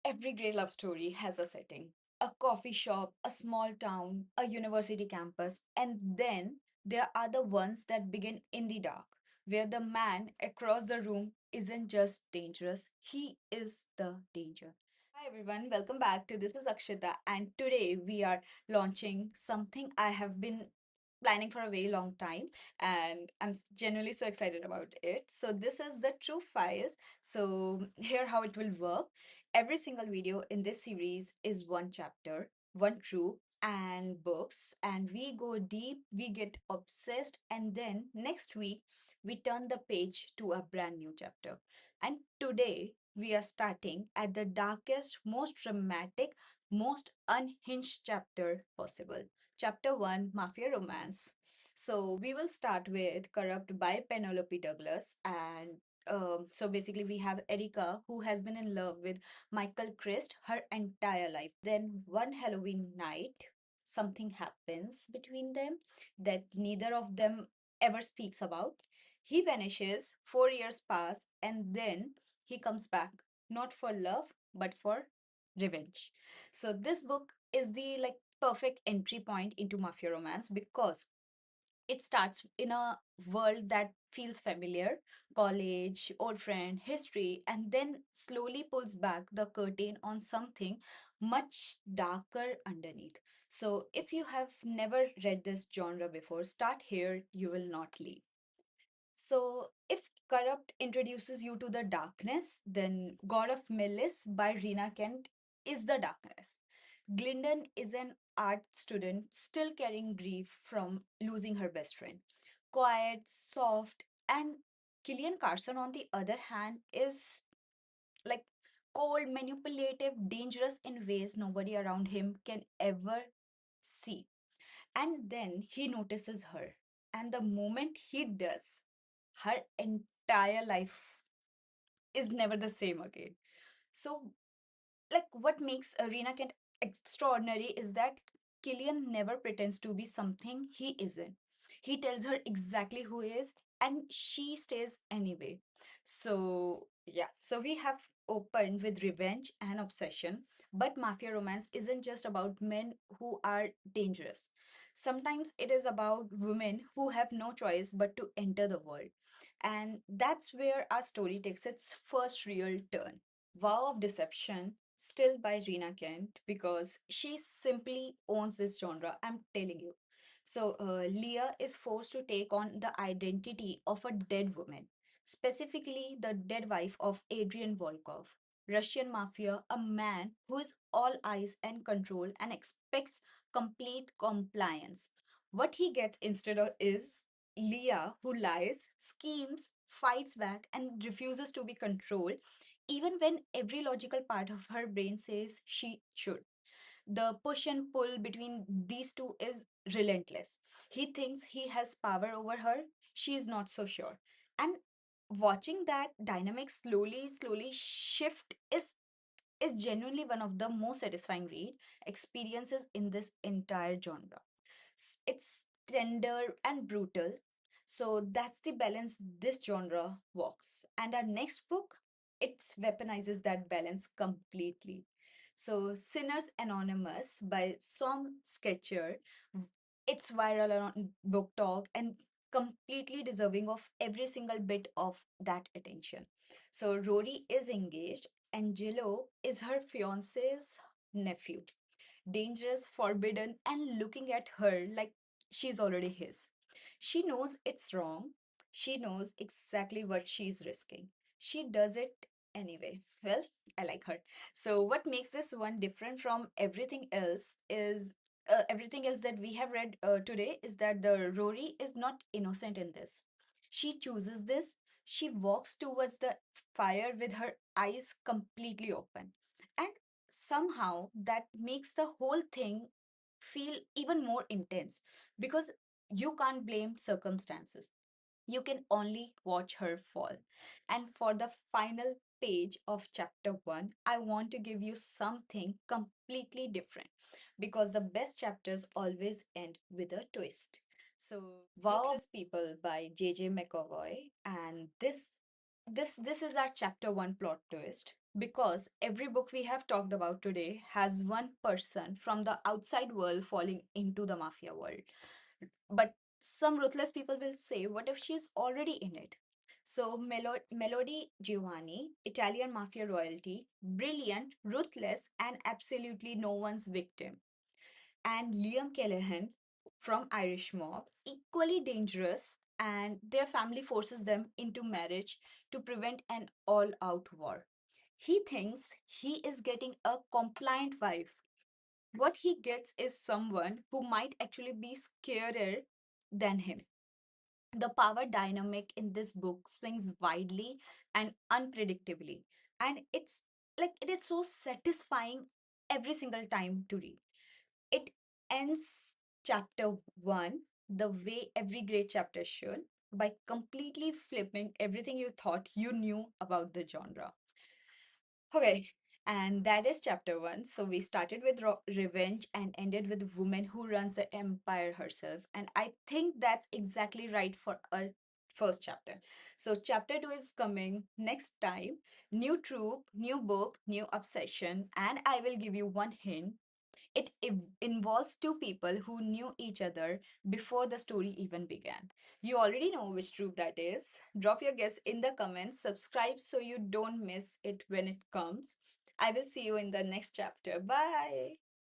Every great love story has a setting: a coffee shop, a small town, a university campus, and then there are the ones that begin in the dark, where the man across the room isn't just dangerous, he is the danger. Hi everyone, welcome back to This is Akshita, and today we are launching something I have been planning for a very long time, and genuinely so excited about it. So this is the Trope Files. So here how it will work. Every single video in this series is one chapter, one trope, and books, and we go deep, we get obsessed, and then next week we turn the page to a brand new chapter. And today we are starting at the darkest, most dramatic, most unhinged chapter possible. Chapter 1: Mafia Romance. So we will start with Corrupt by Penelope Douglas. And so basically, we have Erica, who has been in love with Michael Christ her entire life. Then one Halloween night, something happens between them that neither of them ever speaks about. He vanishes, 4 years pass, and then he comes back, not for love, but for revenge. So this book is the perfect entry point into mafia romance because it starts in a world that feels familiar: college, old friend, history, and then slowly pulls back the curtain on something much darker underneath. So, if you have never read this genre before, start here, you will not leave. So, if Corrupt introduces you to the darkness, then God of Malice by Rina Kent is the darkness. Glyndon is an art student still carrying grief from losing her best friend. Quiet, soft, and Killian Carson, on the other hand, is like cold, manipulative, dangerous in ways nobody around him can ever see. And then he notices her. And the moment he does, her entire life is never the same again. So, what makes Arena Kent extraordinary is that Killian never pretends to be something he isn't. He tells her exactly who he is, and she stays anyway. So, yeah, so we have opened with revenge and obsession, but mafia romance isn't just about men who are dangerous. Sometimes it is about women who have no choice but to enter the world. And that's where our story takes its first real turn. Vow of Deception, still by Rina Kent, because she simply owns this genre, I'm telling you. So, Leah is forced to take on the identity of a dead woman, specifically the dead wife of Adrian Volkov. Russian mafia, a man who is all eyes and control and expects complete compliance. What he gets instead of is Leah, who lies, schemes, fights back, and refuses to be controlled even when every logical part of her brain says she should. The push and pull between these two is relentless. He thinks he has power over her, she is not so sure. And watching that dynamic slowly shift is genuinely one of the most satisfying read experiences in this entire genre. It's tender and brutal. So that's the balance this genre walks. And our next book, it weaponizes that balance completely. So Sinners Anonymous by Somme Sketcher, it's viral on Book Talk and completely deserving of every single bit of that attention. So Rory is engaged, Angelo is her fiance's nephew, dangerous, forbidden, and looking at her like she's already his. She knows it's wrong. She knows exactly what she's risking. She does it anyway. Well, I like her. So, what makes this one different from everything else that we have read today is that the Rory is not innocent in this. She chooses this. She walks towards the fire with her eyes completely open. And somehow that makes the whole thing feel even more intense because you can't blame circumstances. You can only watch her fall. And for the final page of chapter 1, I want to give you something completely different because the best chapters always end with a twist. So, Ruthless People by J.J. McAvoy, and this is our chapter 1 plot twist. Because every book we have talked about today has one person from the outside world falling into the mafia world. But some ruthless people will say, what if she's already in it? So, Melody Giovanni, Italian mafia royalty, brilliant, ruthless, and absolutely no one's victim. And Liam Callahan from Irish Mob, equally dangerous, and their family forces them into marriage to prevent an all out war. He thinks he is getting a compliant wife. What he gets is someone who might actually be scarier than him. The power dynamic in this book swings widely and unpredictably, and it is so satisfying every single time to read. It ends chapter 1 the way every great chapter should, by completely flipping everything you thought you knew about the genre. Okay, and that is chapter 1. So we started with revenge and ended with a woman who runs the empire herself. And I think that's exactly right for a first chapter. So chapter 2 is coming next time. New troop, new book, new obsession. And I will give you one hint. It involves two people who knew each other before the story even began. You already know which troop that is. Drop your guess in the comments, subscribe so you don't miss it when it comes. I will see you in the next chapter. Bye.